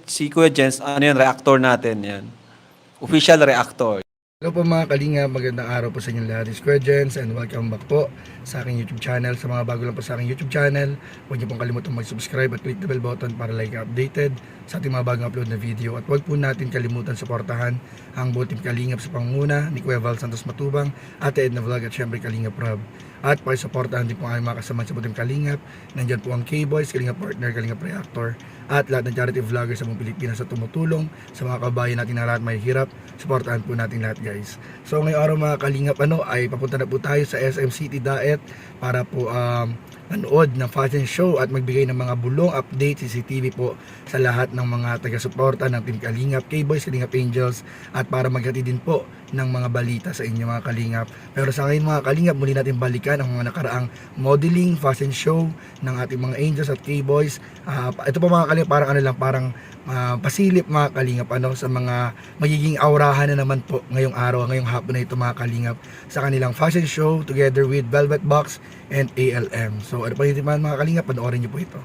si Kuya Jens, ano yun, reactor natin yan. Official reactor. Hello po mga kalinga, magandang araw po sa inyong lahat. It's Kuya Jens and welcome back po sa aking YouTube channel. Sa mga bago lang po sa aking YouTube channel, huwag niyo pong kalimutang mag-subscribe at click the bell button para like updated sa ating mga bagong upload na video. At huwag po natin kalimutan suportahan ang buong team Kalingap sa pangunguna ni Kuya Val Santos Matubang, Ate Edna Vlog at syempre Kalingap Rob. At pakisuportahan din po ang mga kasama sa buong team Kalingap. Nandyan po ang K-Boys, Kalingap Partner, Kalingap Reactor at lahat ng charity vloggers sa buong Pilipinas na tumutulong sa mga kabayan natin na lahat may hirap. Suportahan po natin lahat guys. So ngayong araw mga Kalingap ay papunta na po tayo sa SM City Daet para po manood ng fashion show at magbigay ng mga bulong update, CCTV po sa lahat ng mga taga-suporta ng Team Kalingap, K-Boys, Kalingap Angels at para maghati din po ng mga balita sa inyo mga Kalingap. Pero sa ngayon mga Kalingap, muli natin balikan ang mga nakaraang modeling, fashion show ng ating mga Angels at K-Boys. Ito po mga Kalingap, parang pasilip mga Kalingap sa mga magiging aurahan na naman po ngayong araw, ngayong hapon na ito mga Kalingap sa kanilang fashion show together with Velvet Box and ALM. So ano pa yung mga Kalingap, panoorin niyo po ito.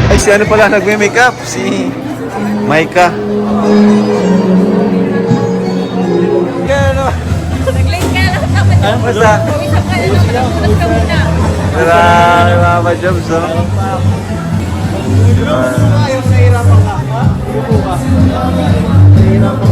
Ay, si ano pala nagme-makeup? Si Maika. Nag-late ka lang naman. Basta. Pumisap ka na naman. Punas ka muna. Marami mga jobs, no? Ayaw sa hirapan ka. Yuko ka. Sa hirapan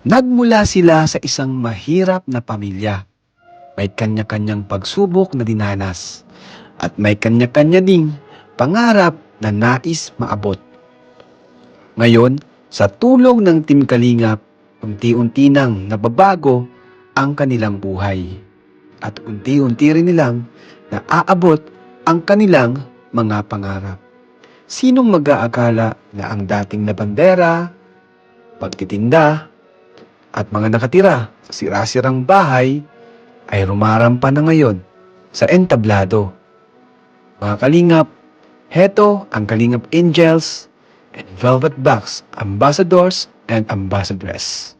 Nagmula sila sa isang mahirap na pamilya. May kanya-kanyang pagsubok na dinanas at may kanya-kanya ding pangarap na nais maabot. Ngayon, sa tulong ng Team Kalingap, unti-unti nang nababago ang kanilang buhay. At unti-unti rin nilang naaabot ang kanilang mga pangarap. Sinong mag-aakala na ang dating labandera, pagtitinda, at mga nakatira sa sira-sirang bahay ay rumarampa na ngayon sa entablado. Mga Kalingap, heto ang Kalingap Angels and Velvet Box Ambassadors and Ambassadress.